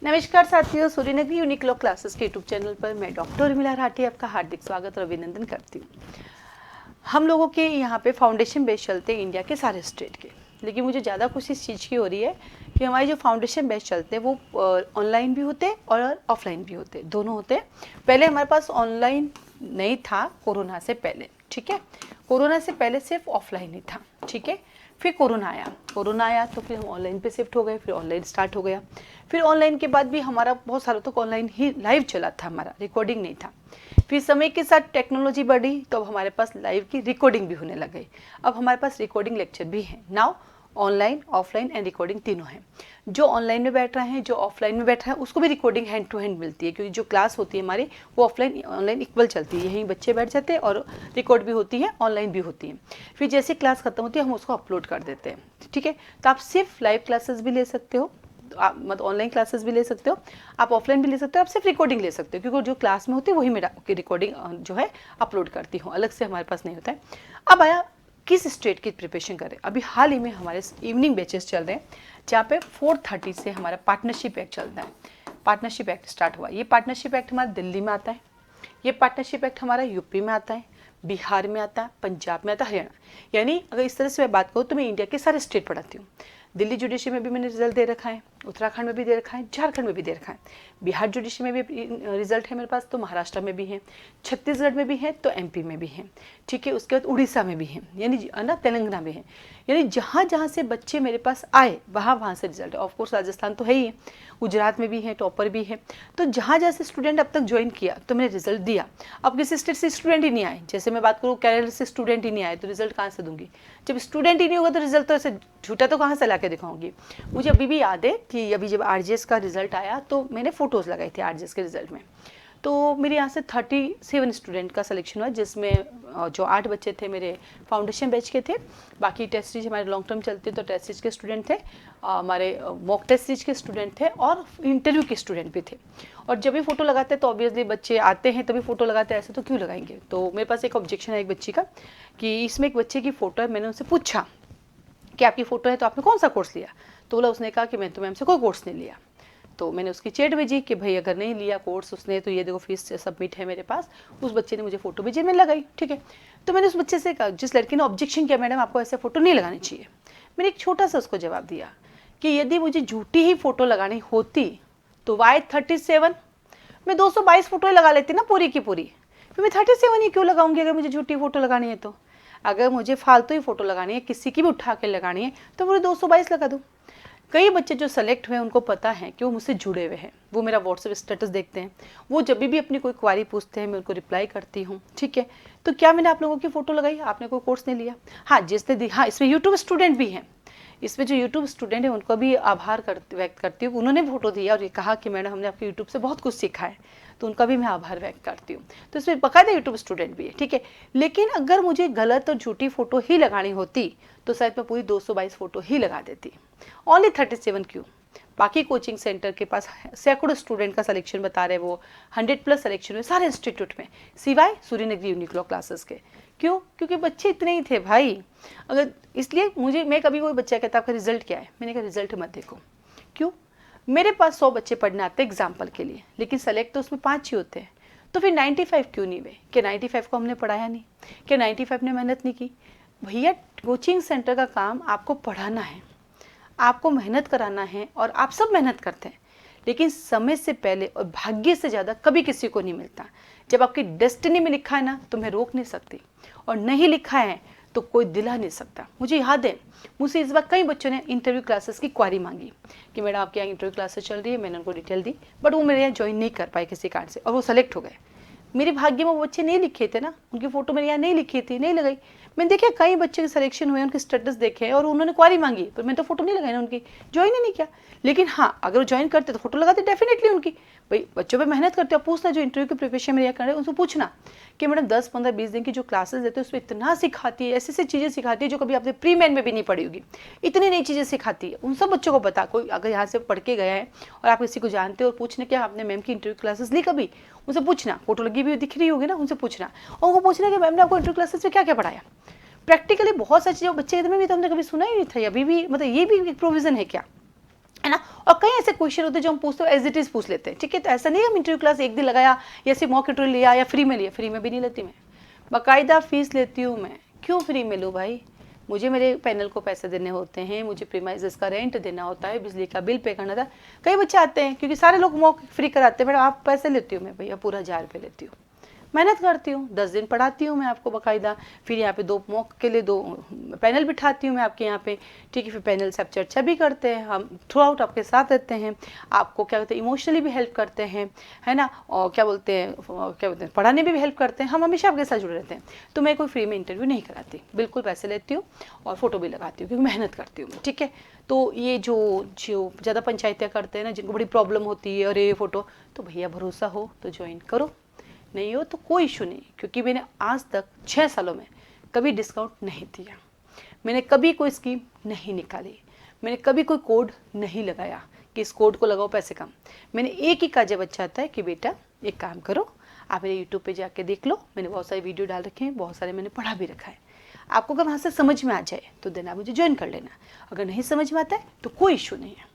नमस्कार साथियों, Suryanagari unique law classes के यूट्यूब चैनल पर मैं डॉक्टर उर्मिला राठी आपका हार्दिक स्वागत और अभिनंदन करती हूँ। हम लोगों के यहाँ पे फाउंडेशन बेस चलते हैं इंडिया के सारे स्टेट के, लेकिन मुझे ज़्यादा खुशी इस चीज़ की हो रही है कि हमारे जो फाउंडेशन बेस चलते हैं वो ऑनलाइन भी होते हैं और ऑफलाइन भी होते हैं, दोनों होते हैं। पहले हमारे पास ऑनलाइन नहीं था कोरोना से पहले, ठीक है। कोरोना से पहले सिर्फ ऑफलाइन ही था, ठीक है। फिर कोरोना आया तो फिर हम ऑनलाइन पे शिफ्ट हो गए, फिर ऑनलाइन स्टार्ट हो गया। फिर ऑनलाइन के बाद भी हमारा बहुत सालों तक ऑनलाइन ही लाइव चला था, हमारा रिकॉर्डिंग नहीं था। फिर समय के साथ टेक्नोलॉजी बढ़ी तो अब हमारे पास लाइव की रिकॉर्डिंग भी होने लग गई। अब हमारे पास रिकॉर्डिंग लेक्चर भी है। Now online, offline and recording तीनों हैं। जो ऑनलाइन में बैठ रहे हैं, जो ऑफलाइन में बैठ रहा है, उसको भी रिकॉर्डिंग हैंड टू हैंड मिलती है, क्योंकि जो क्लास होती है हमारी वो ऑफलाइन ऑनलाइन इक्वल चलती है। यहीं बच्चे बैठ जाते हैं और रिकॉर्ड भी होती है, ऑनलाइन भी होती है। फिर जैसे क्लास खत्म होती है हम उसको अपलोड कर देते हैं, ठीक है। तो आप सिर्फ लाइव क्लासेस भी ले सकते हो, आप मतलब ऑनलाइन क्लासेस भी ले सकते हो, आप ऑफलाइन भी ले सकते हो, आप सिर्फ रिकॉर्डिंग ले सकते हो, क्योंकि जो क्लास में होती है वही मेरा रिकॉर्डिंग जो है अपलोड करती हूँ, अलग से हमारे पास नहीं होता है। अब आया किस स्टेट की प्रिपरेशन करें। अभी हाल ही में हमारे इवनिंग बैचेस चल रहे हैं, जहाँ पे 4:30 से हमारा पार्टनरशिप एक्ट चलता है। पार्टनरशिप एक्ट स्टार्ट हुआ। ये पार्टनरशिप एक्ट हमारा दिल्ली में आता है, ये पार्टनरशिप एक्ट हमारा यूपी में आता है, बिहार में आता है, पंजाब में आता है, हरियाणा। यानी अगर इस तरह से मैं बात करूँ तो मैं इंडिया के सारे स्टेट पढ़ाती हूँ। दिल्ली जुडिशरी में भी मैंने रिजल्ट दे रखा है, उत्तराखंड में भी दे रखा है, झारखंड में भी दे रखा है, बिहार जुडिशरी में भी रिजल्ट है मेरे पास, तो महाराष्ट्र में भी है, छत्तीसगढ़ में भी है, तो एमपी में भी है, ठीक है। उसके बाद उड़ीसा में भी है, यानी ना तेलंगाना में है। यानी जहाँ जहाँ से बच्चे मेरे पास आए वहाँ से रिजल्ट है। ऑफकोर्स राजस्थान तो है ही है, गुजरात में भी है, टॉपर भी है। तो जहाँ जहाँ से स्टूडेंट अब तक ज्वाइन किया तो मैंने रिजल्ट दिया। अब किसी स्टेट से स्टूडेंट ही नहीं आए, जैसे मैं बात करूँ केरल से स्टूडेंट ही नहीं आए तो रिजल्ट कहाँ से दूंगी। जब स्टूडेंट ही नहीं होगा तो रिजल्ट तो ऐसे झूठा तो कहाँ से ला के दिखाऊंगी। मुझे अभी भी याद है कि अभी जब आरजीएस का रिजल्ट आया तो मैंने फोटोज़ लगाई थी आरजीएस के रिजल्ट में। तो मेरे यहाँ से 37 स्टूडेंट का सिलेक्शन हुआ, जिसमें जो 8 बच्चे थे मेरे फाउंडेशन बैच के थे, बाकी टेस्ट सीरीज हमारे लॉन्ग टर्म चलते तो टेस्ट सीरीज के स्टूडेंट थे, हमारे मॉक टेस्ट सीरीज के स्टूडेंट थे और इंटरव्यू के स्टूडेंट भी थे। और जब भी फोटो लगाते तो ऑब्वियसली बच्चे आते हैं तभी फोटो लगाते हैं, ऐसे तो क्यों लगाएंगे। तो मेरे पास एक ऑब्जेक्शन है एक बच्ची का कि इसमें एक बच्चे की फ़ोटो है। मैंने उनसे पूछा कि आपकी फ़ोटो है तो आपने कौन सा कोर्स लिया, तो बोला उसने कहा कि मैं तो मैम से कोई कोर्स नहीं लिया। तो मैंने उसकी चैट भेजी कि भाई अगर नहीं लिया कोर्स उसने तो ये देखो फीस सबमिट है मेरे पास। उस बच्चे ने मुझे फ़ोटो भेजी, मैंने लगाई, ठीक है। तो मैंने उस बच्चे से कहा, जिस लड़की ने ऑब्जेक्शन किया मैडम आपको ऐसे फ़ोटो नहीं लगानी चाहिए, मैंने एक छोटा सा उसको जवाब दिया कि यदि मुझे झूठी ही फ़ोटो लगानी होती तो वाई 37, मैं 222 फ़ोटो लगा लेती ना पूरी की पूरी। फिर मैं 37 ही क्यों लगाऊंगी अगर मुझे झूठी फ़ोटो लगानी है तो। अगर मुझे फालतू ही फ़ोटो लगानी है, किसी की भी उठा के लगानी है तो मुझे 222 लगा दूँ। कई बच्चे जो सेलेक्ट हुए उनको पता है कि वो मुझसे जुड़े हुए हैं, वो मेरा व्हाट्सएप स्टेटस देखते हैं, वो जब भी अपनी कोई क्वारी पूछते हैं मैं उनको रिप्लाई करती हूँ, ठीक है। तो क्या मैंने आप लोगों की फ़ोटो लगाई, आपने कोई कोर्स नहीं लिया। हाँ जिसने हाँ इसमें यूट्यूब स्टूडेंट भी हैं, इसमें जो यूट्यूब स्टूडेंट है उनको भी आभार व्यक्त करती हूँ। उन्होंने फ़ोटो दिया और ये कहा कि मैडम हमने आपके यूट्यूब से बहुत कुछ सीखा है, तो उनका भी मैं आभार व्यक्त करती हूँ। तो इसमें बाकायदा यूट्यूब स्टूडेंट भी है, ठीक है। लेकिन अगर मुझे गलत और झूठी फ़ोटो ही लगानी होती तो शायद मैं पूरी 222 फ़ोटो ही लगा देती। ओनली 37 क्यों, बाकी कोचिंग सेंटर के पास सैकड़ों स्टूडेंट का सिलेक्शन बता रहे, वो 100+ सिलेक्शन हुए सारे इंस्टीट्यूट में, सिवाय सूर्यनगरी यूनिक लॉ क्लासेस के। क्यों? क्योंकि बच्चे इतने ही थे भाई। अगर इसलिए मैं कभी कोई बच्चा कहता आपका रिजल्ट क्या है, मैंने कहा रिजल्ट मत देखो। क्यों? मेरे पास 100 बच्चे पढ़ने आते हैं एग्जाम्पल के लिए, लेकिन सेलेक्ट तो उसमें 5 ही होते हैं। तो फिर 95 क्यों नहीं हुए? क्या 95 को हमने पढ़ाया नहीं? क्या 95 ने मेहनत नहीं की? भैया कोचिंग सेंटर का काम आपको पढ़ाना है, आपको मेहनत कराना है, और आप सब मेहनत करते हैं, लेकिन समय से पहले और भाग्य से ज़्यादा कभी किसी को नहीं मिलता। जब आपकी डेस्टिनी में लिखा है ना तो मैं रोक नहीं सकती, और नहीं लिखा है तो कोई दिला नहीं सकता। मुझे याद है मुझसे इस बार कई बच्चों ने इंटरव्यू क्लासेस की क्वारी मांगी कि मैडम आपके यहाँ इंटरव्यू क्लासेस चल रही है, मैंने उनको डिटेल दी, बट वो मेरे यहाँ ज्वाइन नहीं कर पाए किसी कारण से, और वो सेलेक्ट हो गए। मेरे भाग्य में वो बच्चे नहीं लिखे थे ना, उनकी फ़ोटो मेरे यहाँ नहीं लिखी थी, नहीं लगाई। मैंने देखा कई बच्चे के सिलेक्शन हुए, उनके स्टेटस देखे और उन्होंने क्वारी मांगी, पर मैंने तो फोटो नहीं लगाई ना उनकी, ज्वाइन ही नहीं किया। लेकिन हाँ अगर वो ज्वाइन करते तो फोटो लगाते डेफिनेटली उनकी। भाई बच्चों पे मेहनत करते हो, पूछना जो इंटरव्यू की प्रिपरेशन में कर रहे हैं उनसे पूछना कि मैडम 10, 15, 20 दिन की जो क्लासेस देते हैं उसमें इतना सिखाती है, ऐसी ऐसी चीज़ें सिखाती है जो कभी आपने प्री मैन में भी नहीं पढ़ी होगी, इतनी नई चीज़ें सिखाती है। उन सब बच्चों को पता, कोई अगर यहाँ से पढ़ के गया है और आप किसी को जानते हो और पूछने क्या आपने मैम की इंटरव्यू क्लासेस ली कभी, उनसे पूछना, फोटो लगी भी दिख रही होगी ना, उनसे पूछना, और उनको पूछना कि मैम ने आपको इंटरव्यू क्लासेस में क्या क्या पढ़ाया। प्रैक्टिकली बहुत सारी चीज़ें बच्चे में भी तो हमने कभी सुना ही नहीं था, अभी भी मतलब ये भी एक प्रोविज़न है क्या, है ना। और कई ऐसे क्वेश्चन होते हैं जो हम पूछते हैं एज इट इज पूछ लेते हैं, ठीक है। तो ऐसा नहीं है हम इंटरव्यू क्लास एक दिन लगाया या सिर्फ मॉक इंटरव्यू लिया या फ्री में लिया, फ्री में भी नहीं लेती मैं, बाकायदा फीस लेती हूँ मैं। क्यों फ्री में लूँ भाई, मुझे मेरे पैनल को पैसे देने होते हैं, मुझे प्रीमाइजेस का रेंट देना होता है, बिजली का बिल पे करना था। कई बच्चे आते हैं क्योंकि सारे लोग मॉक फ्री कराते हैं, मैडम आप पैसे लेती हूँ मैं, भैया पूरा 1000 रुपये लेती हूँ, मेहनत करती हूँ, 10 दिन पढ़ाती हूँ मैं आपको बाकायदा, फिर यहाँ पे 2 मॉक के लिए 2 पैनल बिठाती हूँ मैं आपके यहाँ पे, ठीक है। फिर पैनल से आप चर्चा भी करते हैं, हम थ्रू आउट आपके साथ रहते हैं, आपको क्या कहते हैं इमोशनली भी हेल्प करते हैं, है ना। और क्या बोलते हैं पढ़ाने में भी हेल्प करते हैं, हम हमेशा आपके साथ जुड़े रहते हैं। तो मैं कोई फ्री में इंटरव्यू नहीं कराती, बिल्कुल पैसे लेती हूँ और फोटो भी लगाती हूँ क्योंकि मेहनत करती हूँ मैं, ठीक है। तो ये जो ज़्यादा पंचायतें करते हैं ना, जिनको बड़ी प्रॉब्लम होती है अरे फोटो, तो भैया भरोसा हो तो ज्वाइन करो, नहीं हो तो कोई इशू नहीं, क्योंकि मैंने आज तक 6 सालों में कभी डिस्काउंट नहीं दिया, मैंने कभी कोई स्कीम नहीं निकाली, मैंने कभी कोई कोड नहीं लगाया कि इस कोड को लगाओ पैसे कम। मैंने एक ही काजे बच्चा आता है कि बेटा एक काम करो, आप मेरे यूट्यूब पे जाके देख लो, मैंने बहुत सारे वीडियो डाल रखे हैं, बहुत सारे मैंने पढ़ा भी रखा है, आपको अगर वहाँ से समझ में आ जाए तो देना मुझे ज्वाइन कर लेना, अगर नहीं समझ में आता है तो कोई इशू नहीं है।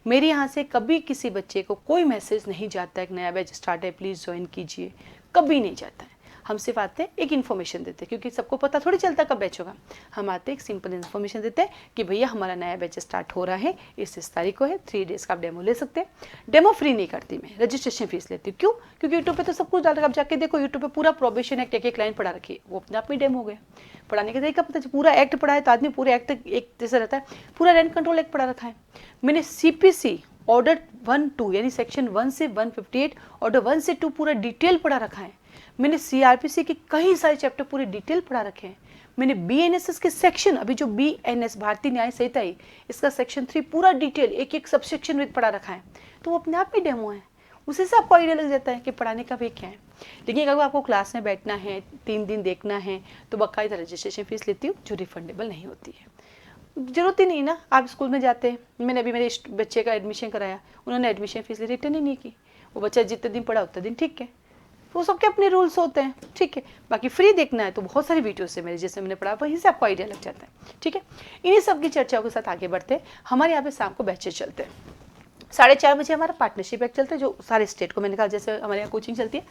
मेरे यहाँ से कभी किसी बच्चे को कोई मैसेज नहीं जाता है कि नया बैच स्टार्ट है प्लीज़ ज्वाइन कीजिए, कभी नहीं जाता है। हम सिर्फ आते हैं एक इन्फॉर्मेशन देते हैं, क्योंकि सबको पता थोड़ी चलता कब बैच होगा, हम आते हैं एक सिंपल इन्फॉर्मेशन देते हैं कि भैया हमारा नया बैच स्टार्ट हो रहा है, इस तारीख को है, 3 डेज़ का आप डेमो ले सकते हैं। डेमो फ्री नहीं करती मैं, रजिस्ट्रेशन फीस लेती हूँ। क्यों? क्योंकि यूट्यूब पे तो सब कुछ डाल रखा, आप जाके देखो यूट्यूब पे पूरा प्रोबेशन एक्ट एक लाइन पढ़ा रखी है, वो अपने आप में डेमो हो गया। पढ़ाने का तरीका पता, पूरा एक्ट पढ़ा है तो आदमी पूरे एक्ट एक जैसे रहता है, पूरा रेंट कंट्रोल एक्ट पढ़ा रखा है। मैंने CPC ऑर्डर 1-2 यानी सेक्शन 1 से 158 ऑर्डर 1 से 2 पूरा डिटेल पढ़ा रखा है। मैंने CRPC के कई सारे चैप्टर पूरे डिटेल पढ़ा रखे हैं। मैंने BNSS के सेक्शन, अभी जो BNS भारतीय न्याय संहिता है, इसका सेक्शन 3 पूरा डिटेल एक एक सब सेक्शन में पढ़ा रखा है। तो वो अपने आप में डेमो है, उसी से आपको आइडिया लग जाता है कि पढ़ाने का वे क्या है। लेकिन अगर आपको क्लास में बैठना है, 3 दिन देखना है, तो बाकायदा रजिस्ट्रेशन फीस लेती हूँ जो रिफंडेबल नहीं होती है। जरूरत ही नहीं ना, आप स्कूल में जाते हैं, मैंने अभी मेरे बच्चे का एडमिशन कराया, उन्होंने एडमिशन फीस रिटर्न ही नहीं की, वो बच्चा जितने दिन पढ़ा उतने दिन ठीक है, वो सबके अपने रूल्स होते हैं, ठीक है। बाकी फ्री देखना है तो बहुत सारी वीडियोस है मेरे, जैसे मैंने पढ़ा वहीं से आपको आइडिया लग जाता है, ठीक है। इन्हीं सब की चर्चाओं के साथ आगे बढ़ते हैं। हमारे यहाँ पे शाम को बैचेज चलते हैं, 4:30 बजे हमारा पार्टनरशिप बैच चलता है जो सारे स्टेट को, मैंने कहा जैसे हमारे यहाँ कोचिंग चलती है,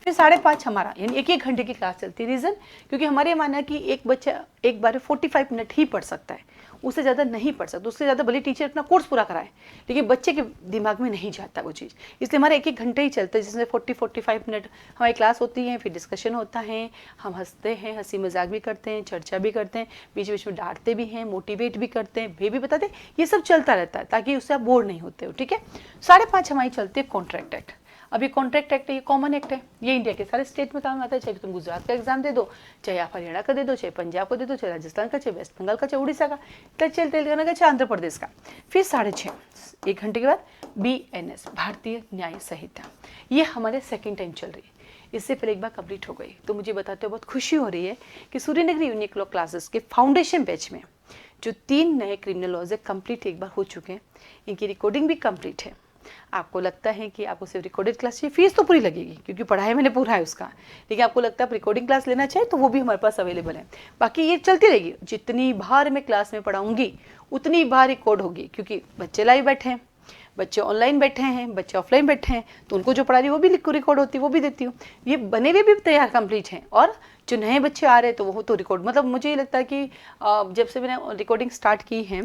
फिर 5:30 हमारा यानी 1-1 घंटे की क्लास चलती है। रीज़न क्योंकि हमारे यहाँ माना कि एक बच्चा एक बार 45 मिनट ही पढ़ सकता है, उससे ज़्यादा नहीं पढ़ सकता, उससे ज़्यादा भले टीचर अपना कोर्स पूरा कराए लेकिन बच्चे के दिमाग में नहीं जाता वो चीज़, इसलिए हमारा 1-1 घंटे ही चलता है, जिसमें 40-45 मिनट हमारी क्लास होती है, फिर डिस्कशन होता है, हम हंसते हैं, हंसी मजाक भी करते हैं, चर्चा भी करते हैं, बीच बीच में डांटते भी हैं, मोटिवेट भी करते हैं, वे भी बताते हैं, ये सब चलता रहता है ताकि उससे आप बोर नहीं होते हो, ठीक है। 5:30 हमारी चलती है कॉन्ट्रैक्ट एक्ट। अब ये कॉन्ट्रैक्ट एक्ट है, ये कॉमन एक्ट है, ये इंडिया के सारे स्टेट में काम आता है, चाहे तुम गुजरात का एग्जाम दे दो, चाहे आप हरियाणा का दे दो, चाहे पंजाब का दे दो, चाहे राजस्थान का, चाहे वेस्ट बंगाल का, चाहे उड़ीसा का, तेलंगाना का, चाहे आंध्र प्रदेश का। फिर 6:30 1 घंटे के बाद BNS भारतीय न्याय संहिता, ये हमारे सेकेंड टाइम चल रही है, इससे पहले एक बार कंप्लीट हो गई। तो मुझे बताते हुए बहुत खुशी हो रही है कि सूर्यनगरी यूनिक लॉ क्लासेस के फाउंडेशन बैच में जो 3 नए क्रिमिनल लॉज है कंप्लीट एक बार हो चुके हैं, इनकी रिकॉर्डिंग भी कंप्लीट है। आपको लगता है कि आपको सिर्फ रिकॉर्डेड क्लास चाहिए, फीस तो पूरी लगेगी क्योंकि पढ़ाई मैंने पूरा है उसका, लेकिन आपको लगता है आप रिकॉर्डिंग क्लास लेना चाहे तो वो भी हमारे पास अवेलेबल है। बाकी ये चलती रहेगी, जितनी बार मैं क्लास में पढ़ाऊंगी उतनी बार रिकॉर्ड होगी, क्योंकि बच्चे लाइव बैठे हैं, बच्चे ऑनलाइन बैठे हैं, बच्चे ऑफलाइन बैठे हैं, तो उनको जो पढ़ा रही है वो भी रिकॉर्ड होती है, वो भी देती हूँ। ये बने हुए भी तैयार कंप्लीट हैं, और जो नए बच्चे आ रहे हैं तो वो तो रिकॉर्ड, मतलब मुझे ये लगता है कि जब से मैंने रिकॉर्डिंग स्टार्ट की है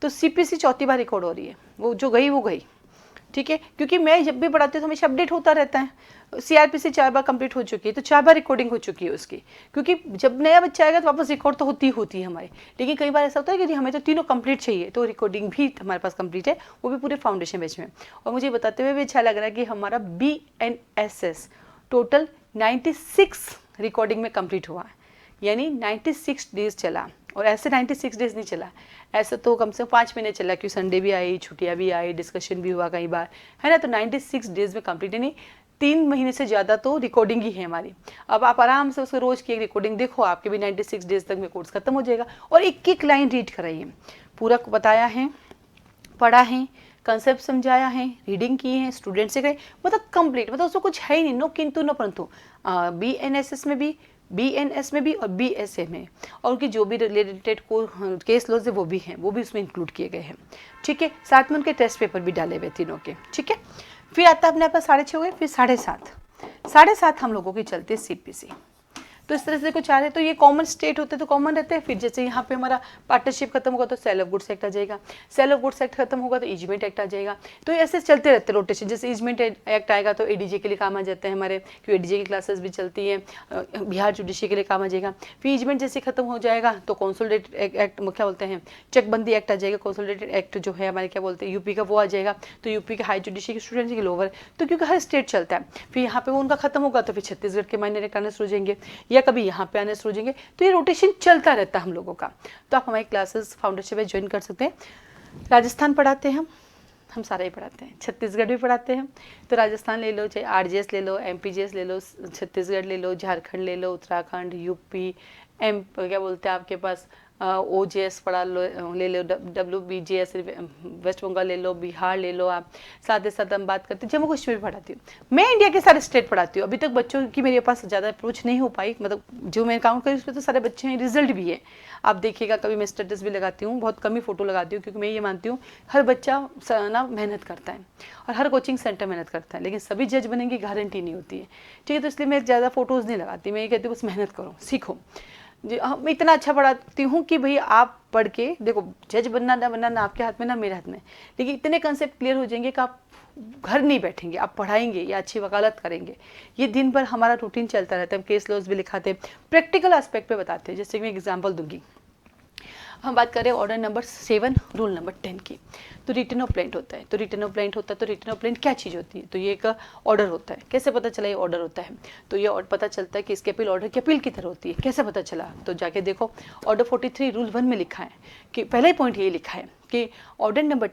तो CPC 4थी बार रिकॉर्ड हो रही है, वो जो गई वो गई, ठीक है। क्योंकि मैं जब भी पढ़ाती हूँ तो हमेशा अपडेट होता रहता है। CRPC 4 बार कंप्लीट हो चुकी है तो 4 बार रिकॉर्डिंग हो चुकी है उसकी, क्योंकि जब नया बच्चा आएगा तो वापस रिकॉर्ड तो होती है हमारी, लेकिन कई बार ऐसा होता है कि हमें तो तीनों कंप्लीट चाहिए, तो रिकॉर्डिंग भी हमारे पास कंप्लीट है, वो भी पूरे फाउंडेशन बैच में। और मुझे बताते हुए भी अच्छा लग रहा है कि हमारा BNSS टोटल 96 रिकॉर्डिंग में कंप्लीट हुआ है, यानी 96 डेज चला। और ऐसे 96 डेज नहीं चला, ऐसे तो कम से कम 5 महीने चला, क्योंकि संडे भी आई, छुट्टियाँ भी आई, डिस्कशन भी हुआ कई बार, है ना। तो 96 डेज में कंप्लीट, यानी 3 महीने से ज़्यादा तो रिकॉर्डिंग ही है हमारी। अब आप आराम से उसको रोज़ की एक रिकॉर्डिंग देखो, आपके भी 96 डेज तक में कोर्स खत्म हो जाएगा। और एक लाइन रीड कराइए, पूरा बताया है, पढ़ा है, कंसेप्ट समझाया है, रीडिंग की है, स्टूडेंट से गए, मतलब कंप्लीट, मतलब उसमें कुछ है ही नहीं, नो किंतु नो परंतु। BNSS में भी BNS में भी और BSA में, और उनकी जो भी रिलेटेड केस लॉज है वो भी हैं, वो भी उसमें इंक्लूड किए गए हैं। ठीक है, साथ में उनके टेस्ट पेपर भी डाले हुए तीनों के। ठीक है, फिर आता है अपने पास 6.5 हो गए, फिर 7.5 हम लोगों की चलती है CPC। तो इस तरह से कुछ आ रहे हैं। तो ये कॉमन स्टेट होते हैं तो कॉमन रहते हैं। फिर जैसे यहाँ पे हमारा पार्टनरशिप खत्म होगा तो सेल ऑफ गुड्स एक्ट आ जाएगा, सेल ऑफ गुड्स एक्ट खत्म होगा तो ईजमेंट एक्ट आ जाएगा। तो ऐसे चलते रहते हैं रोटेशन। जैसे ईजमेंट एक्ट आएगा तो ADJ के लिए काम आ जाते हैं हमारे, क्योंकि ADJ की क्लासेस भी चलती हैं, बिहार जुडिशरी के लिए काम आ जाएगा। फिर ईजमेंट जैसे खत्म हो जाएगा तो कॉन्सोलिडेटेड एक्ट, क्या बोलते हैं, चकबंदी एक्ट आ जाएगा। कॉन्सोलिडेटेड एक्ट जो है हमारे क्या बोलते हैं यूपी का, वो आ जाएगा। तो यूपी के हाई जुडिशरी के स्टूडेंट्स के लोअर, तो क्योंकि हर स्टेट चलता है। फिर यहाँ पे वो उनका खत्म होगा तो फिर छत्तीसगढ़ के माइनर एक्ट आने शुरू हो जाएंगे, या कभी यहाँ पे आने शुरू हो जाएंगे। तो ये रोटेशन चलता रहता है हम लोगों का। तो आप हमारी क्लासेस फाउंडेशन में ज्वाइन कर सकते हैं। राजस्थान पढ़ाते हैं हम सारा ही पढ़ाते हैं। छत्तीसगढ़ भी पढ़ाते हैं, तो राजस्थान ले लो, चाहे RGS ले लो, MPGS ले लो, छत्तीसगढ़ ले लो, झारखंड ले लो, उत्तराखंड, यूपी, क्या बोलते हैं आपके पास OJS पढ़ा लो, ले लो, WBGS वेस्ट बंगाल ले लो, बिहार ले लो आप। साथ ही साथ हम बात करते हैं जम्मू कश्मीर पढ़ाती हूँ मैं, इंडिया के सारे स्टेट पढ़ाती हूँ। अभी तक बच्चों की मेरे पास ज़्यादा अप्रोच नहीं हो पाई, मतलब जो मैं काउंट करी उसमें तो सारे बच्चे हैं, रिजल्ट भी है। आप देखिएगा, कभी मैं स्टेटस भी लगाती हूँ, बहुत कम ही फोटो लगाती हूँ, क्योंकि मैं ये मानती हूँ हर बच्चा ना मेहनत करता है और हर कोचिंग सेंटर मेहनत करता है, लेकिन सभी जज बनेंगे गारंटी नहीं होती है। ठीक है, तो इसलिए मैं ज़्यादा फोटोज़ नहीं लगाती। मैं ये कहती हूँ बस मेहनत करो, सीखो। मैं इतना अच्छा पढ़ाती हूँ कि भाई आप पढ़ के देखो, जज बनना ना बनना ना आपके हाथ में ना मेरे हाथ में, लेकिन इतने कंसेप्ट क्लियर हो जाएंगे कि आप घर नहीं बैठेंगे, आप पढ़ाएंगे या अच्छी वकालत करेंगे। ये दिन भर हमारा रूटीन चलता रहता है। हम केस लॉज भी लिखाते हैं, प्रैक्टिकल एस्पेक्ट पे बताते हैं। जैसे मैं एग्जांपल दूंगी, हम बात करें ऑर्डर नंबर 7 रूल नंबर 10 की। तो रिटन ऑफ प्लेंट होता है, तो रिटन ऑफ प्लेंट होता है। तो रिटन ऑफ प्लेंट क्या चीज़ होती है? तो ये एक ऑर्डर होता है। कैसे पता चला ये ऑर्डर होता है? तो ये पता चलता है कि इसकी अपील ऑर्डर की अपील की तरह होती है। कैसे पता चला? तो जाके देखो, ऑर्डर 43 रूल 1 में लिखा है कि पहला ही पॉइंट ये लिखा है कि ऑर्डर नंबर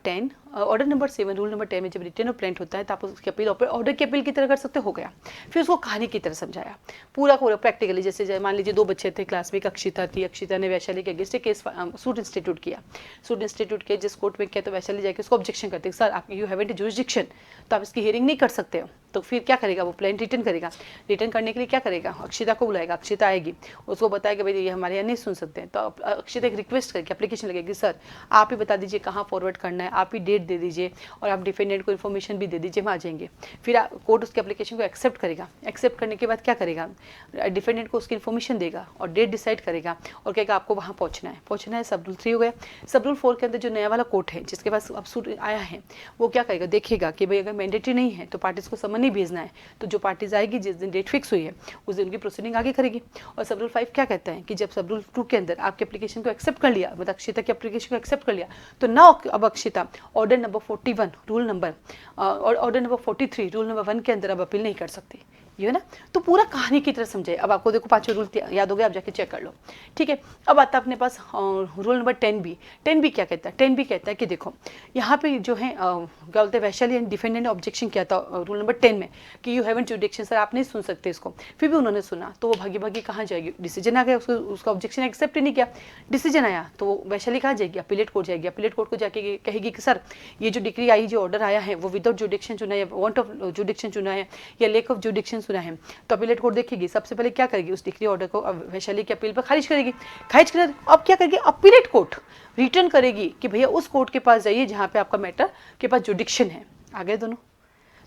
7 रूल नंबर 10 में जब रिटन ऑफ प्लेंट होता है तो आप उसकी अपील ऑर्डर की अपील की तरह कर सकते हो गया। फिर उसको कहानी की तरह समझाया, पूरा प्रैक्टिकली। जैसे मान लीजिए 2 बच्चे थे क्लास में, एक अक्षिता थी, अक्षिता ने वैशाली के अगेंस्ट केस सूट इंस्टीट्यूट किया। सूट इंस्टीट्यूट के जिस कोर्ट में किया तो वैशाली जाके उसको ऑब्जेक्शन करते सर आप यू हैवंट जुरिसडिक्शन, तो आप इसकी हियरिंग नहीं कर सकते हो। तो फिर क्या करेगा वो? प्लेंट रिटर्न करेगा। रिटर्न करने के लिए क्या करेगा? अक्षिता को बुलाएगा, अक्षिता आएगी, उसको बताएगा भाई ये हमारे यहाँ नहीं सुन सकते हैं। तो अक्षिता एक रिक्वेस्ट करके एप्लीकेशन लगेगी, सर आप ही बता दीजिए कहाँ फॉरवर्ड करना है, आप ही डेट दे दीजिए और आप डिफेंडेंट को इन्फॉर्मेशन भी दे दीजिए, हम आ जाएंगे। फिर कोर्ट उसकी एप्लीकेशन को एक्सेप्ट करेगा। एक्सेप्ट करने के बाद क्या करेगा? डिफेंडेंट को उसकी इन्फॉर्मेशन देगा और डेट डिसाइड करेगा और कहेगा आपको वहाँ पहुँचना है। सब रूल 3 हो गया। सब रूल 4 के अंदर जो नया वाला कोर्ट है जिसके पास अब सूट आया है, वो क्या करेगा? देखेगा कि भाई अगर मैंडेटरी नहीं है तो पार्टीज को समन नहीं भेजना है, तो जो पार्टीज आएगी जिस दिन डेट फिक्स हुई है उस दिन उनकी प्रोसीडिंग आगे करेगी। और सब रूल 5 क्या कहता है कि जब सब रूल 2 के अंदर आपके एप्लीकेशन को एक्सेप्ट कर लिया, मतलब अक्षिता की एप्लीकेशन को एक्सेप्ट कर लिया, तो ना अब Akshita order number 41 rule number और ऑर्डर नंबर 43 रूल नंबर 1 के अंदर अब अपील नहीं कर सकती। ये है ना, तो पूरा कहानी की तरह समझे। अब आपको देखो 5 रूल याद हो गए, आप जाके चेक कर लो। ठीक है, अब आता है अपने पास रूल नंबर 10B क्या कहता है? 10B कहता है कि देखो यहाँ पे जो है क्या बोलते हैं, वैशाली एंड डिफेंडेंट ने ऑब्जेक्शन किया था रूल नंबर 10 में कि यू हैवंट जुरिसडिक्शन, सर आप नहीं सुन सकते इसको। फिर भी उन्होंने सुना, तो वो भागी भागी कहाँ जाएगी? डिसीजन आ गया, उसका ऑब्जेक्शन एक्सेप्ट ही नहीं किया। डिसीजन आया तो वो वैशाली कहाँ जाएगी? अपीलेट कोर्ट जाएगी। अपीलेट कोर्ट को जाके कहेगी कि सर ये जो डिग्री आई, जो ऑर्डर आया है वो विदाउट जुरिसडिक्शन चुना है, वांट ऑफ जुरिसडिक्शन चुना है या लेक ऑफ जुरिसडिक्शन सुना है। तो अपीलेट कोर्ट देखेगी, सबसे पहले क्या करेगी? उस डिग्री ऑर्डर को वैशाली के अपील पर खारिज करेगी। खारिज कर अब क्या करेगी? अपीलेट कोर्ट रिटर्न करेगी कि भैया उस कोर्ट के पास जाइए जहाँ पे आपका मैटर के पास जुरिसडिक्शन है। आ गए दोनों।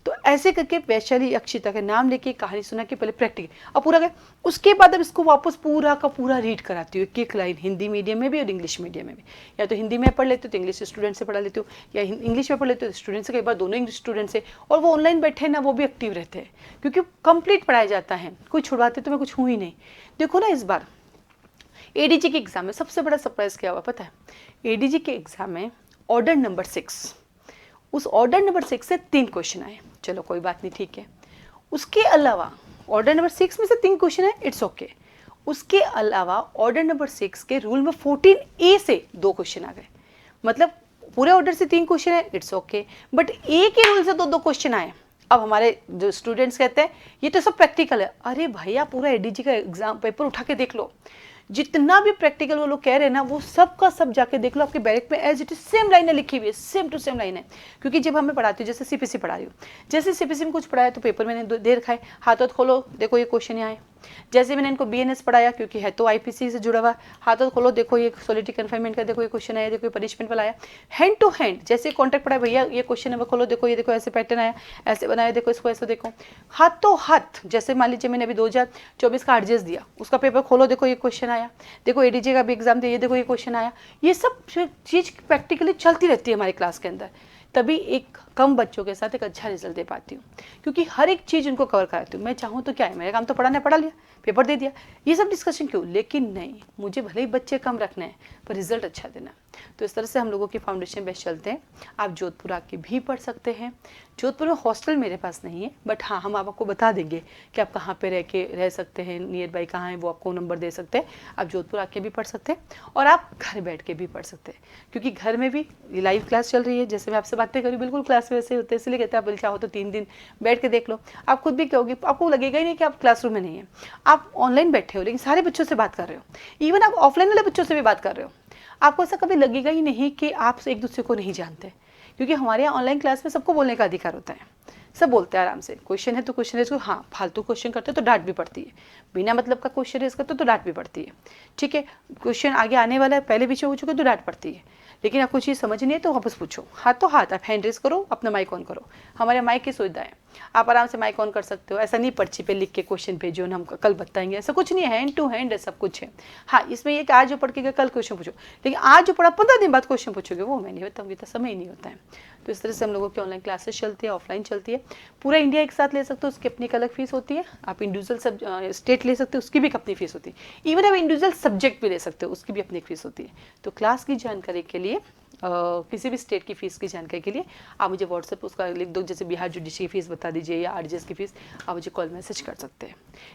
तो ऐसे करके वैशाली अक्षिता का नाम लेके कहानी सुना के पहले प्रैक्टिकल अब पूरा गया। उसके बाद अब इसको वापस पूरा का पूरा रीड कराती हूँ, एक लाइन, हिंदी मीडियम में भी और इंग्लिश मीडियम में भी। या तो हिंदी में पढ़ लेती हूँ तो इंग्लिश स्टूडेंट से पढ़ा लेती हूँ, या इंग्लिश में पढ़ लेती हूँ तो स्टूडेंट से, कई बार दोनों इंग्लिश स्टूडेंट से। और वो ऑनलाइन बैठे ना, वो भी एक्टिव रहते हैं क्योंकि कंप्लीट पढ़ाया जाता है। कोई छुड़वाते तो मैं कुछ हूँ ही नहीं। देखो ना, इस बार ADG के एग्जाम में सबसे बड़ा सरप्राइज क्या हुआ पता है? ADG के एग्जाम में ऑर्डर नंबर 6, उस ऑर्डर नंबर 6 से 3 क्वेश्चन आए। चलो कोई बात नहीं, ठीक है। उसके अलावा ऑर्डर नंबर 6 में से 3 क्वेश्चन है, इट्स ओके। उसके अलावा ऑर्डर नंबर 6 के रूल में 14A से 2 क्वेश्चन आ गए। मतलब पूरे ऑर्डर से 3 क्वेश्चन है, इट्स ओके, बट A के रूल से 2 क्वेश्चन आए। अब हमारे जो स्टूडेंट्स कहते हैं ये तो सब प्रैक्टिकल है। अरे भैया पूरा ADG का एग्जाम पेपर उठा के देख लो, जितना भी प्रैक्टिकल वो लोग कह रहे हैं ना, वो सब का सब जाके देख लो। आपके बैरिक में as it is same line है लिखी हुई है, सेम टू सेम लाइन है। क्योंकि जब हमें पढ़ाती हूँ, जैसे CPC पढ़ा रही हूँ, जैसे CPC में कुछ पढ़ाया तो पेपर मैंने दे रखा है, हाथ खोलो देखो ये क्वेश्चन यहाँ है, जैसे मैंने इनको बीएनएस पढ़ाया, क्योंकि है तो आईपीसी से जुड़ा हुआ, हाथों खोलो देखो ये सॉलिटरी कन्फाइनमेंट का देखो ये क्वेश्चन आया, देखो पनिशमेंट वाला आया, हैंड टू हैंड जैसे कॉन्ट्रैक्ट पढ़ाया, भैया ये क्वेश्चन है वो खोलो देखो, ये देखो ऐसे पैटर्न आया, ऐसे बनाया देखो, इसको ऐसे देखो, हाथों हाथ। जैसे मान लीजिए मैंने अभी 2024 का आरजीएस दिया, उसका पेपर खोलो देखो ये क्वेश्चन आया, देखो एडीजे का भी एग्जाम दिया, ये देखो ये क्वेश्चन आया। ये सब चीज़ प्रैक्टिकली चलती रहती है हमारी क्लास के अंदर, तभी एक कम बच्चों के साथ एक अच्छा रिजल्ट दे पाती हूँ, क्योंकि हर एक चीज़ उनको कवर कराती हूँ। मैं चाहूँ तो क्या है, मेरा काम तो पढ़ाना, पढ़ा लिया, पेपर दे दिया, ये सब डिस्कशन क्यों, लेकिन नहीं, मुझे भले ही बच्चे कम रखने हैं पर रिजल्ट अच्छा देना। तो इस तरह से हम लोगों की फाउंडेशन बेस चलते हैं। आप जोधपुर आके भी पढ़ सकते हैं। जोधपुर में हॉस्टल मेरे पास नहीं है, बट हाँ हम आपको बता देंगे कि आप कहाँ पे रह सकते हैं, नियर बाई कहाँ है वो आपको नंबर दे सकते हैं। आप जोधपुर आके भी पढ़ सकते हैं और आप घर बैठ के भी पढ़ सकते हैं, क्योंकि घर में भी लाइव क्लास चल रही है। जैसे मैं आपसे बातें करूँ बिल्कुल क्लास में वैसे होते हैं, इसलिए कहते हैं आप चाहो तो 3 दिन बैठ के देख लो, आप खुद भी कहोगे, आपको लगेगा ही नहीं कि आप क्लासरूम में नहीं है, आप ऑनलाइन बैठे हो लेकिन सारे बच्चों से बात कर रहे हो, इवन आप ऑफलाइन वाले बच्चों से भी बात कर रहे हो। आपको ऐसा कभी लगेगा ही नहीं कि आप एक दूसरे को नहीं जानते, क्योंकि हमारे यहाँ ऑनलाइन क्लास में सबको बोलने का अधिकार होता है, सब बोलते हैं आराम से। क्वेश्चन है तो क्वेश्चन रेज करो, हाँ फालतू क्वेश्चन करते हो तो डांट भी पड़ती है, बिना मतलब का क्वेश्चन रेज करते हो तो डांट भी पड़ती है, ठीक है। क्वेश्चन आगे आने वाला है, पहले पीछे हो चुके तो डांट पड़ती है, लेकिन आपको चीज़ समझनी है तो वापस पूछो, हाथ तो हाथ, आप हैंड रेज करो, अपना माइक ऑन करो, हमारे माइक की सुविधा है, आप आराम से माइक ऑन कर सकते हो। ऐसा नहीं पर्ची पे लिख के क्वेश्चन भेजो ना, हम कल बताएंगे, ऐसा कुछ नहीं है, हैंड टू हैंड है, सब कुछ है। हाँ इसमें ये कि आज जो पढ़ के गए कल क्वेश्चन पूछो, लेकिन आज जो पढ़ा 15 दिन बाद क्वेश्चन पूछोगे वो मैं नहीं बताऊँगी, तो समय ही नहीं होता है। तो इस तरह से हम लोगों की ऑनलाइन क्लासेस चलती है, ऑफलाइन चलती है, पूरा इंडिया एक साथ ले सकते हो, उसकी अपनी एक अलग फीस होती है। आप इंडिविजुअल सब स्टेट ले सकते हो, उसकी भी अपनी फीस होती है। इवन आप इंडिविजुअल सब्जेक्ट भी ले सकते हो, उसकी भी अपनी एक फीस होती है। तो क्लास की जानकारी के लिए किसी भी स्टेट की फ़ीस की जानकारी के लिए आप मुझे व्हाट्सएप उसका लिख दो, जैसे बिहार जुडिशरी की फ़ीस बता दीजिए या आरजीएस की फ़ीस, आप मुझे कॉल मैसेज कर सकते हैं।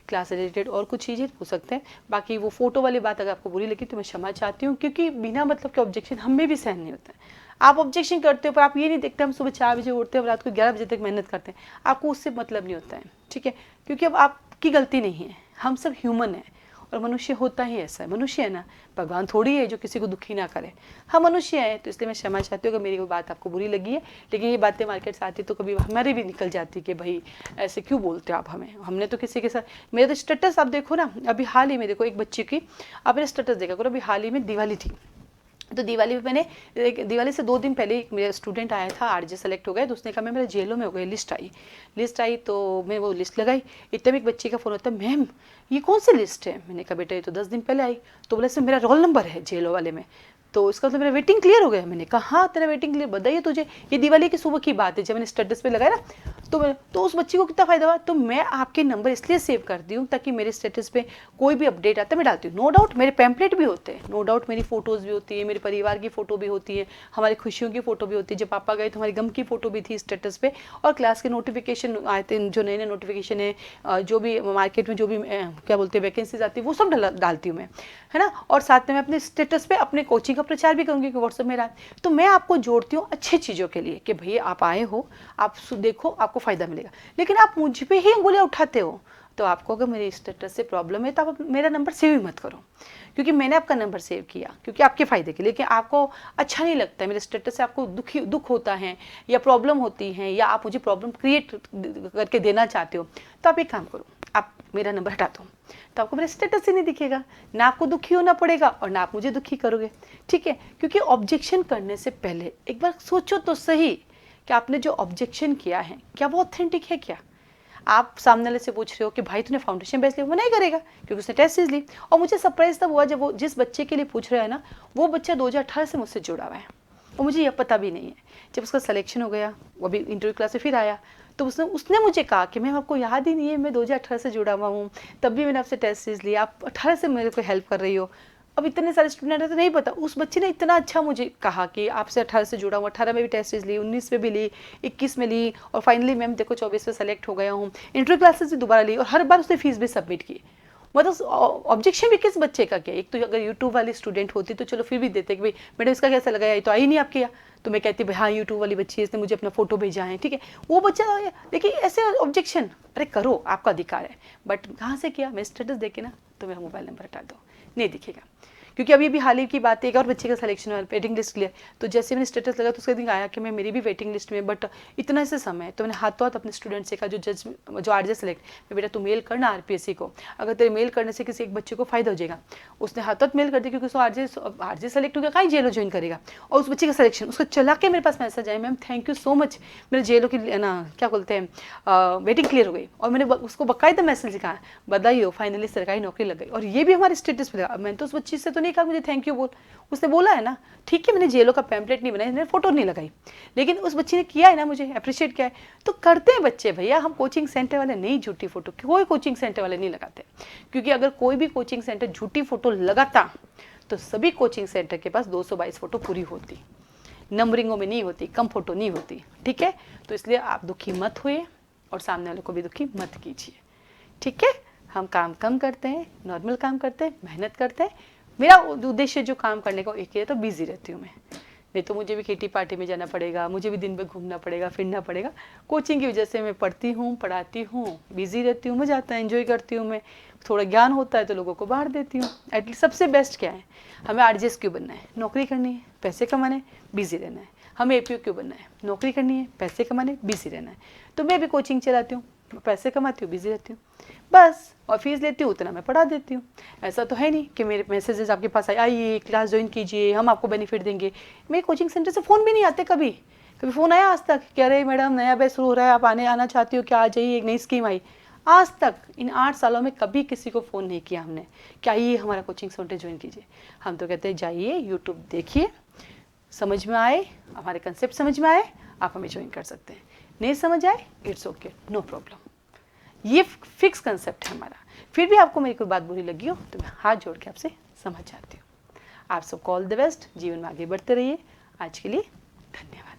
क्लास से रिलेटेड और कुछ चीज़ें पूछ सकते हैं। बाकी वो फ़ोटो वाली बात अगर आपको बुरी लगी तो मैं क्षमा चाहती हूँ, क्योंकि बिना मतलब के ऑब्जेक्शन हमें भी सहन नहीं होता है। आप ऑब्जेक्शन करते हो पर आप ये नहीं देखते हम सुबह 4 बजे उठते हैं और रात को 11 बजे तक मेहनत करते हैं, आपको उससे मतलब नहीं होता है, ठीक है। क्योंकि अब आपकी गलती नहीं है, हम सब ह्यूमन हैं और मनुष्य होता ही ऐसा है, मनुष्य है ना, भगवान थोड़ी है जो किसी को दुखी ना करे, हम मनुष्य हैं। तो इसलिए मैं क्षमा चाहती हूँ अगर मेरी कोई बात आपको बुरी लगी है, लेकिन ये बातें मार्केट से आती तो कभी हमारी भी निकल जाती कि भाई ऐसे क्यों बोलते हो आप हमें, हमने तो किसी के साथ, मेरा तो स्टेटस आप देखो ना, अभी हाल ही में देखो एक बच्चे की, आपने स्टेटस देखा करो, अभी हाल ही में दिवाली थी, तो दिवाली पे मैंने दिवाली से 2 दिन पहले एक मेरा स्टूडेंट आया था, आरजे सेलेक्ट हो गया, तो उसने कहा मैम मेरा जेलों में हो गया, लिस्ट आई तो मैं वो लिस्ट लगाई, इतने में एक बच्चे का फ़ोन होता है, मैम ये कौन सी लिस्ट है, मैंने कहा बेटा ये तो 10 दिन पहले आई, तो बोले इसमें मेरा रोल नंबर है जेलों वाले में, तो इसका मतलब मेरा वेटिंग क्लियर हो गया। मैंने कहा हाँ तेरा वेटिंग क्लियर, बताइए तुझे, ये दिवाली की सुबह की बात है जब मैंने स्टेटस पे लगाया ना, तो उस बच्ची को कितना फ़ायदा हुआ। तो मैं आपके नंबर इसलिए सेव करती हूँ ताकि मेरे स्टेटस पे कोई भी अपडेट आता है मैं डालती हूँ। नो डाउट मेरे पैम्पलेट भी होते हैं, नो डाउट मेरी फ़ोटोज़ भी होती है, मेरे परिवार की फ़ोटो भी होती है, हमारी खुशियों की फ़ोटो भी होती है, जब पापा गए तो हमारी गम की फ़ोटो भी थी स्टेटस पे, और क्लास के नोटिफिकेशन आए थे, जो नए नए नोटिफिकेशन है, जो भी मार्केट में जो भी क्या बोलते हैं वैकेंसीज आती है वो सब डालती हूँ मैं, है ना। और साथ में मैं अपने स्टेटस पे अपने कोचिंग का प्रचार भी करूँगी कि व्हाट्सएप में तो मैं आपको जोड़ती हूँ अच्छी चीज़ों के लिए कि भैया आप आए हो, आप देखो आपको फ़ायदा मिलेगा। लेकिन आप मुझ पे ही उंगलियां उठाते हो, तो आपको अगर मेरे स्टेटस से प्रॉब्लम है तो आप मेरा नंबर सेव ही मत करो, क्योंकि मैंने आपका नंबर सेव किया क्योंकि आपके फ़ायदे के लिए, लेकिन आपको अच्छा नहीं लगता है मेरे स्टेटस से, आपको दुख होता है या प्रॉब्लम होती है या आप मुझे प्रॉब्लम क्रिएट करके देना चाहते हो, तो आप एक काम करो, आप मेरा नंबर हटा दो, तो आपको मेरा स्टेटस ही नहीं दिखेगा, ना आपको दुखी होना पड़ेगा और ना आप मुझे दुखी करोगे, ठीक है। क्योंकि ऑब्जेक्शन करने से पहले एक बार सोचो तो सही कि आपने जो ऑब्जेक्शन किया है क्या वो ऑथेंटिक है क्या। आप सामने वाले से पूछ रहे हो कि भाई तूने फाउंडेशन बेस लिया, वो नहीं करेगा क्योंकि उसने टेस्ट सीरीज ली। और मुझे सरप्राइज तब हुआ जब वो जिस बच्चे के लिए पूछ रहा है ना, वो बच्चा 2018 से मुझसे जुड़ा हुआ है और मुझे यह पता भी नहीं है। जब उसका सिलेक्शन हो गया, वो अभी इंटरव्यू क्लास से फिर आया, तो उसने मुझे कहा कि मैम आपको याद ही नहीं है, मैं 2018 से जुड़ा हुआ हूँ, तब भी मैंने आपसे टेस्ट सीरीज लिया, आप 18 से मेरे को हेल्प कर रही हो। अब इतने सारे स्टूडेंट हैं तो नहीं पता, उस बच्चे ने इतना अच्छा मुझे कहा कि आपसे 18 से जुड़ा हूँ, 18 में भी टेस्ट सीरीज ली, 19 में भी ली, 21 में ली, और फाइनली मैम देखो 24 में सेलेक्ट हो गया हूँ। इंटरव्यू क्लासेस भी दोबारा ली और हर बार उसने फीस भी सबमिट की। मतलब ऑब्जेक्शन भी किस बच्चे का किया। एक तो अगर यूट्यूब वाली स्टूडेंट होती तो चलो फिर भी देते कि भाई मैडम इसका कैसा लगा, ये तो आई नहीं आपके यहाँ, तो मैं कहती भाई हाँ यूट्यूब वाली बच्ची है, इसने मुझे अपना फोटो भेजा है, ठीक है। वो बच्चा देखिए ऐसे ऑब्जेक्शन, अरे करो आपका अधिकार है, बट कहाँ से किया, मैं स्टेटस देखे ना तो मेरा मोबाइल नंबर हटा दो, नहीं दिखेगा। क्योंकि अभी भी हाल ही की बात है, एक और बच्चे का सिलेक्शन हुआ, वेटिंग लिस्ट लिया, तो जैसे मैंने स्टेटस लगा तो उसके दिन आया कि मैं मेरी भी वेटिंग लिस्ट में, बट इतना से समय, तो मैंने हाथों हाथ अपने स्टूडेंट से कहा, जो आरजे सेलेक्ट, बेटा तू मेल करना आरपीएससी को, अगर तेरे मेल करने से किसी एक बच्चे को फायदा हो जाएगा। उसने हाथों हाथ मेल कर दिया, क्योंकि उसको आरजे सेलेक्ट हो गया, कहीं जेलो ज्वाइन करेगा, और उस बच्चे का सिलेक्शन, उसका चला के मेरे पास मैसेज आया, ma'am thank you so much, मेरे जेलो की ना क्या बोलते हैं वेटिंग क्लियर हो गई, और मैंने उसको बाकायदा मैसेज लिखा, बधाई हो फाइनली सरकारी नौकरी लग गई, और ये भी हमारे स्टेटस पे लगा। मैंने तो उस बच्ची से तो नहीं कहा मुझे थैंक यू बोल, उसने बोला है ना, ठीक है मैंने जेलो का पैम्पलेट नहीं बनाया, मैंने फोटो नहीं लगाई, लेकिन उस बच्ची ने किया है ना, मुझे अप्रिशिएट किया है, तो करते हैं बच्चे भैया। हम कोचिंग सेंटर वाले नहीं झूठी फोटो, कोई कोचिंग सेंटर वाले नहीं लगाते, क्योंकि अगर कोई भी कोचिंग सेंटर झूठी फोटो लगाता तो सभी कोचिंग सेंटर के पास 222 फोटो पूरी होती, नंबरिंगों में नहीं होती, कम फोटो नहीं होती, ठीक है। तो इसलिए आप दुखी मत हुए और सामने वाले को भी दुखी मत कीजिए, ठीक है। हम काम कम करते हैं, नॉर्मल काम करते हैं, मेहनत करते हैं। मेरा उद्देश्य जो काम करने का एक ही है, तो बिजी रहती हूँ मैं, नहीं तो मुझे भी किटी पार्टी में जाना पड़ेगा, मुझे भी दिन भर घूमना पड़ेगा, फिरना पड़ेगा। कोचिंग की वजह से मैं पढ़ती हूँ, पढ़ाती हूँ, बिजी रहती हूँ, मजा आता है, एंजॉय करती हूँ मैं, थोड़ा ज्ञान होता है तो लोगों को बांट देती हूँ। एटलीस्ट सबसे बेस्ट क्या है, हमें आरजेएस क्यों बनना है, नौकरी करनी है, पैसे कमाने, बिजी रहना है। हमें एपीओ क्यों बनना है, नौकरी करनी है, पैसे कमाने, बिजी रहना है। तो मैं भी कोचिंग चलाती हूँ, पैसे कमाती हूँ, बिजी रहती हूँ, बस, और फीस लेती हूँ उतना मैं पढ़ा देती हूँ। ऐसा तो है नहीं कि मेरे मैसेजेस आपके पास आइए क्लास ज्वाइन कीजिए, हम आपको बेनिफिट देंगे। मेरे कोचिंग सेंटर से फ़ोन भी नहीं आते, कभी कभी फ़ोन आया आज तक, कह रहे मैडम नया बैच शुरू हो रहा है, आप आना चाहती हो क्या, आ जाइए, एक नई स्कीम आई। आज तक इन 8 सालों में कभी किसी को फ़ोन नहीं किया हमने कि आइए हमारा कोचिंग सेंटर ज्वाइन कीजिए। हम तो कहते हैं जाइए यूट्यूब देखिए, समझ में आए, हमारे कंसेप्ट समझ में आए, आप हमें ज्वाइन कर सकते हैं, नहीं समझ आए इट्स ओके, नो प्रॉब्लम। ये फिक्स कंसेप्ट है हमारा। फिर भी आपको मेरी कोई बात बुरी लगी हो तो मैं हाथ जोड़ के आपसे समझ जाती हूँ। आप सबको ऑल द बेस्ट, जीवन में आगे बढ़ते रहिए। आज के लिए धन्यवाद।